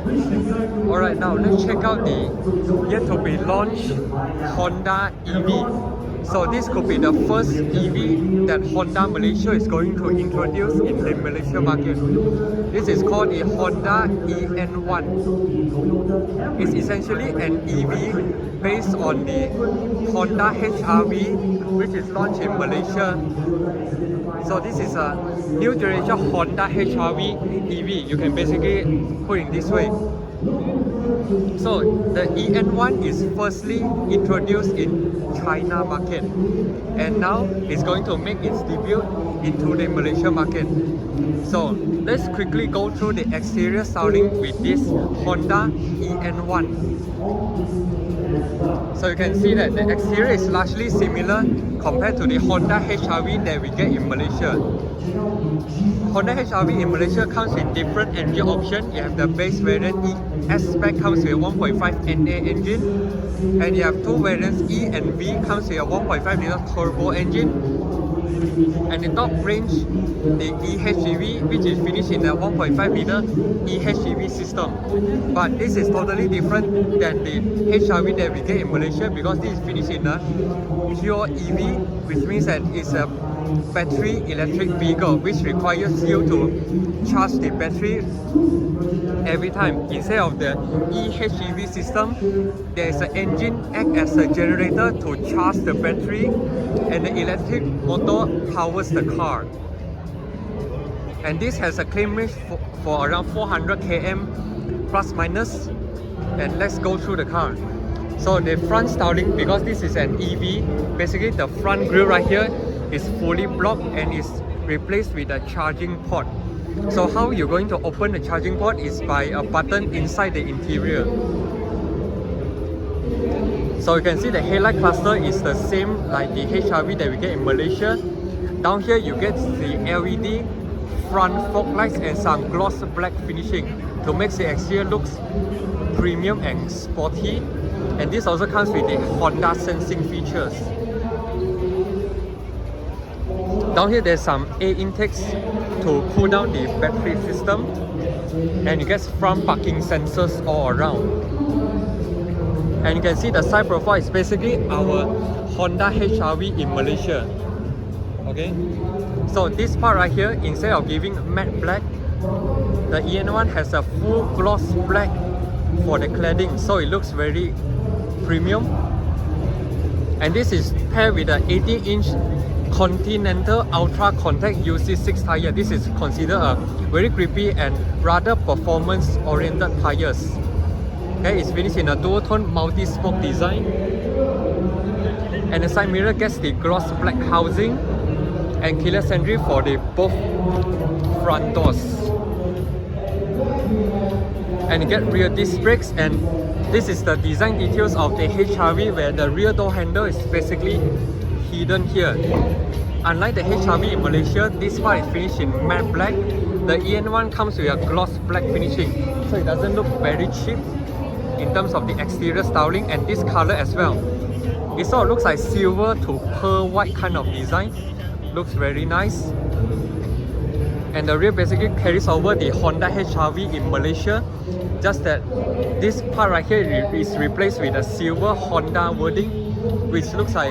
Alright, now let's check out the yet to be launched Honda EV. So this could be the first EV that Honda Malaysia is going to introduce in the Malaysia market. This is called the Honda EN1. It's essentially an EV based on the Honda HR-V, which is launched in Malaysia. So this is a new generation Honda HR-V EV. You can basically put it this way. So the EN1 is firstly introduced in China market, and now it's going to make its debut into the Malaysia market. So let's quickly go through the exterior styling with this Honda EN1. So you can see that the exterior is largely similar compared to the Honda HR-V that we get in Malaysia. Honda HR-V in Malaysia comes with different engine options. You have the base variant S-Spec comes with a 1.5 NA engine, and you have two variants E and V comes with a 1.5 liter turbo engine, and the top range the eHEV, which is finished in a 1.5 liter eHEV system. But this is totally different than the HR-V that we get in Malaysia, because this is finished in a pure EV, which means that it's a battery electric vehicle, which requires you to charge the battery every time. Instead of the eHEV system, there is an engine act as a generator to charge the battery, and the electric motor powers the car. And this has a claim range for around 400 km plus minus. And let's go through the car. So the front styling, because this is an EV, basically the front grille right here is fully blocked and is replaced with a charging port. So how you're going to open the charging port is by a button inside the interior. So you can see the headlight cluster is the same like the HR-V that we get in Malaysia. Down here you get the LED front fog lights and some gloss black finishing to make the exterior looks premium and sporty. And this also comes with the Honda sensing features. Down here there's some air intakes to cool down the battery system, and you get front parking sensors all around. And you can see the side profile is basically our Honda HR-V in Malaysia. Okay, so this part right here, instead of giving matte black, the EN1 has a full gloss black for the cladding, so it looks very premium. And this is paired with an 18-inch Continental Ultra Contact UC6 tire. This is considered a very grippy and rather performance-oriented tires. Okay, it's finished in a dual-tone multi-spoke design, and the side mirror gets the gloss black housing and keyless entry for the both front doors. And you get rear disc brakes, and this is the design details of the HR-V, where the rear door handle is basically hidden here. Unlike the HR-V in Malaysia, this part is finished in matte black. The EN1 comes with a gloss black finishing, so it doesn't look very cheap in terms of the exterior styling, and this color as well. It sort of looks like silver to pearl white kind of design. Looks very nice. And the rear basically carries over the Honda HR-V in Malaysia, just that this part right here is replaced with a silver Honda wording, which looks like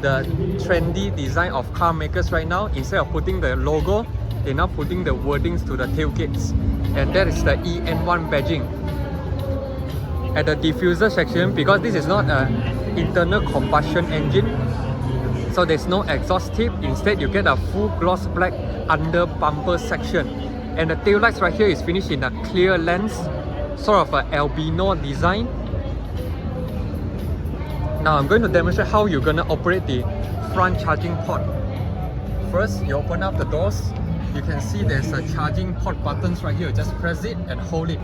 the trendy design of car makers right now. Instead of putting the logo, they're now putting the wordings to the tailgates, and that is the EN1 badging. At the diffuser section, because this is not an internal combustion engine, so there's no exhaust tip. Instead, you get a full gloss black under bumper section, and the tail lights right here is finished in a clear lens, sort of an albino design. Now I'm going to demonstrate how you're going to operate the front charging port. First, you open up the doors. You can see there's a charging port buttons right here. Just press it and hold it.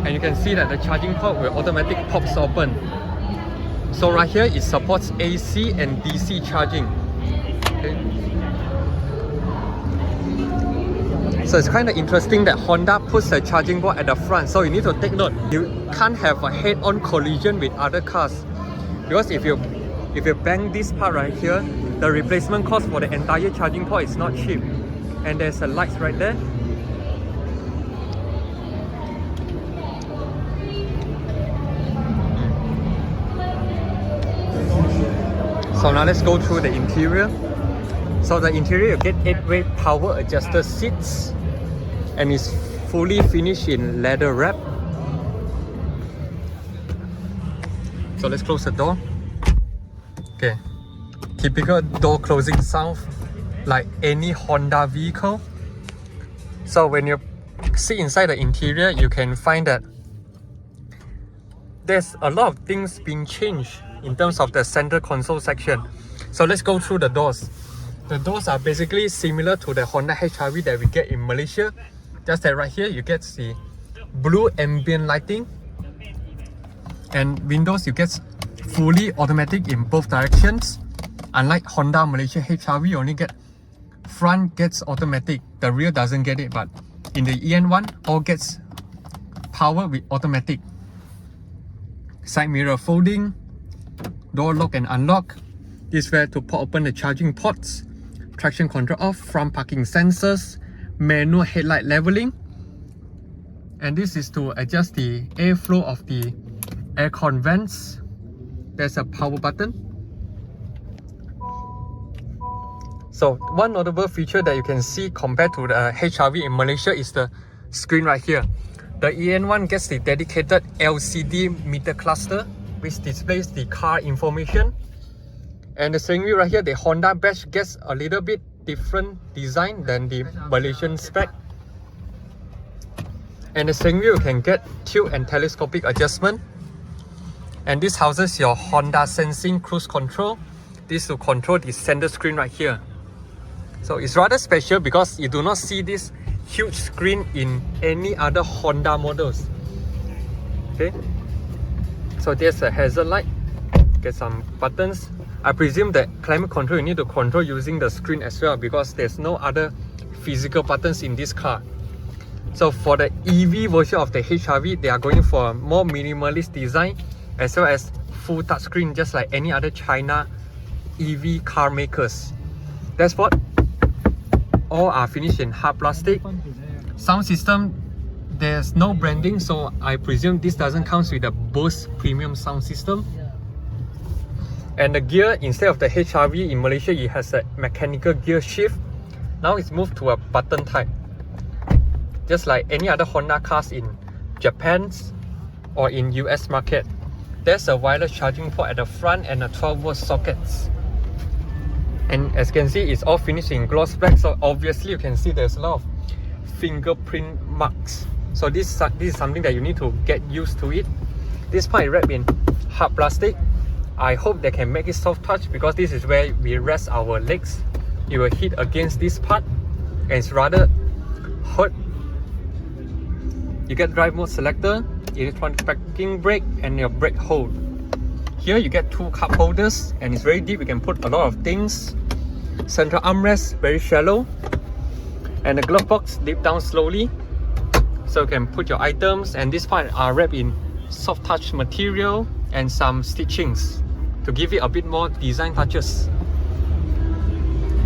And you can see that the charging port will automatically pops open. So right here it supports AC and DC charging. Okay. So it's kind of interesting that Honda puts a charging port at the front. So you need to take note, you can't have a head-on collision with other cars, because if you bang this part right here, the replacement cost for the entire charging port is not cheap. And there's a lights right there. So now let's go through the interior. So the interior, you get 8-way power adjusted seats and it's fully finished in leather wrap. So let's close the door. Okay, typical door closing sound like any Honda vehicle. So when you see inside the interior, you can find that there's a lot of things being changed in terms of the center console section. So let's go through the doors. The doors are basically similar to the Honda HR-V that we get in Malaysia. Just that right here you get the blue ambient lighting, and windows you get fully automatic in both directions. Unlike Honda Malaysia HR-V, you only get front gets automatic, the rear doesn't get it, but in the EN1 all gets power with automatic. Side mirror folding, door lock and unlock. This is where to pop open the charging ports, traction control off, front parking sensors, manual headlight leveling, and this is to adjust the airflow of the aircon vents. There's a power button. So one notable feature that you can see compared to the HR-V in Malaysia is the screen right here. The EN1 gets the dedicated LCD meter cluster which displays the car information. And the steering wheel right here, the Honda badge gets a little bit different design than the Malaysian spec. And the steering wheel can get tilt and telescopic adjustment. And this houses your Honda Sensing cruise control. This will control the center screen right here. So it's rather special because you do not see this huge screen in any other Honda models. Okay, so there's a hazard light, get some buttons. I presume that climate control you need to control using the screen as well because there's no other physical buttons in this car. So for the EV version of the HR-V, they are going for a more minimalist design as well as full touchscreen, just like any other China EV car makers. Dashboard, all are finished in hard plastic. Sound system, there's no branding, so I presume this doesn't come with a Bose premium sound system. And the gear, instead of the HR-V in Malaysia, it has a mechanical gear shift. Now it's moved to a button type, just like any other Honda cars in Japan or in US market. There's a wireless charging port at the front and a 12-volt sockets. And as you can see, it's all finished in gloss black, so obviously you can see there's a lot of fingerprint marks. So this is something that you need to get used to it. This part is wrapped in hard plastic. I hope they can make it soft touch because this is where we rest our legs. It will hit against this part and it's rather hurt. You get drive mode selector, electronic parking brake, and your brake hold. Here you get two cup holders and it's very deep, you can put a lot of things. Central armrest, very shallow. And the glove box dip down slowly, so you can put your items, and this part are wrapped in soft touch material and some stitchings to give it a bit more design touches.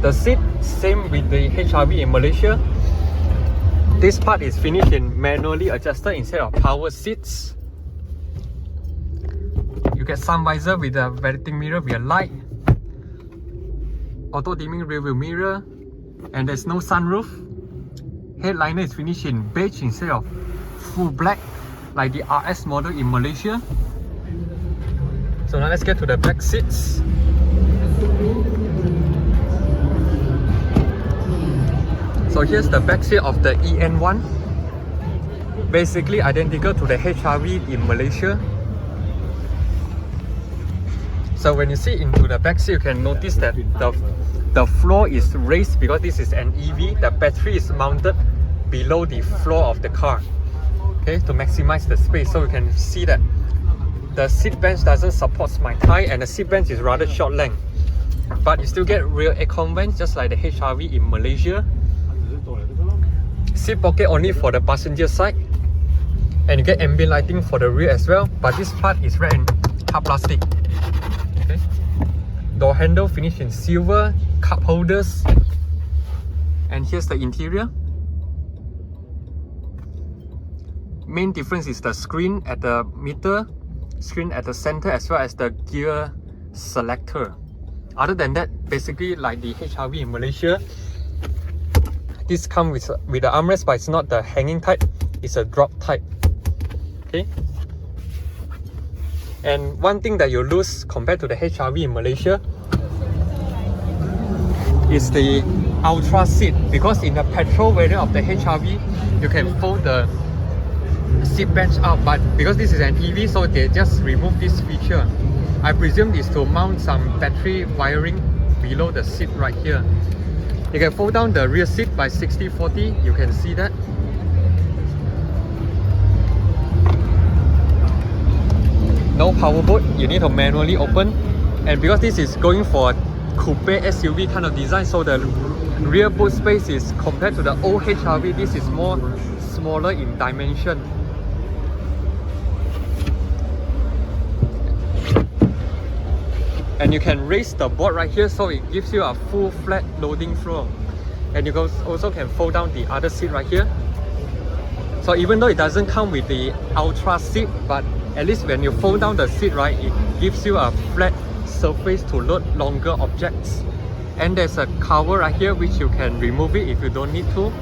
The seat, same with the HR-V in Malaysia. This part is finished in manually adjusted instead of power seats. You get sun visor with a valetting mirror with a light, auto dimming rear view mirror, and there's no sunroof. Headliner is finished in beige instead of full black like the RS model in Malaysia. So now let's get to the back seats. So here's the back seat of the EN1. Basically identical to the HR-V in Malaysia. So when you sit into the back seat, you can notice that the floor is raised because this is an EV. The battery is mounted below the floor of the car, okay, to maximize the space. So you can see that the seat bench doesn't support my thigh and the seat bench is rather short length. But you still get rear aircon vents just like the HR-V in Malaysia. Seat pocket only for the passenger side, and you get ambient lighting for the rear as well, but this part is wrapped in hard plastic. Okay. Door handle finished in silver, cup holders, and here's the interior. Main difference is the screen at the meter, screen at the center, as well as the gear selector Other than that, basically like the HRV in Malaysia, this comes with the armrest, but it's not the hanging type, it's a drop type. Okay. And one thing that you lose compared to the HRV in Malaysia is the ultra seat, because in the petrol variant of the HRV, you can fold the seat bench out, but because this is an EV, so they just remove this feature. I presume it's to mount some battery wiring below the seat right here. You can fold down the rear seat by 60-40, you can see that. No power boot, you need to manually open. And because this is going for a coupe SUV kind of design, so the rear boot space is, compared to the old HRV, this is more smaller in dimension. And you can raise the board right here, so it gives you a full flat loading floor. And you also can fold down the other seat right here. So even though it doesn't come with the ultra seat, but at least when you fold down the seat, right, it gives you a flat surface to load longer objects. And there's a cover right here which you can remove it if you don't need to.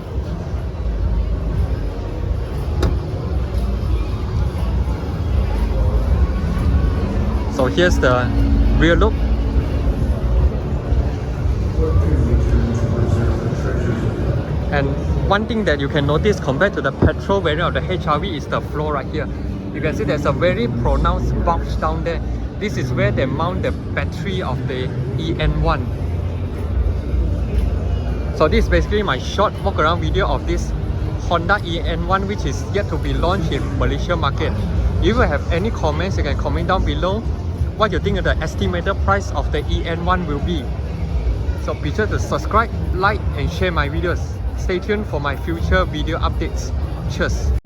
So here's the rear look. And one thing that you can notice compared to the petrol variant of the HRV is the floor right here. You can see there's a very pronounced bulge down there. This is where they mount the battery of the EN1. So this is basically my short walk around video of this Honda EN1, which is yet to be launched in Malaysia market. If you have any comments, you can comment down below what you think the estimated price of the EN1 will be. So be sure to subscribe, like and share my videos. Stay tuned for my future video updates. Cheers!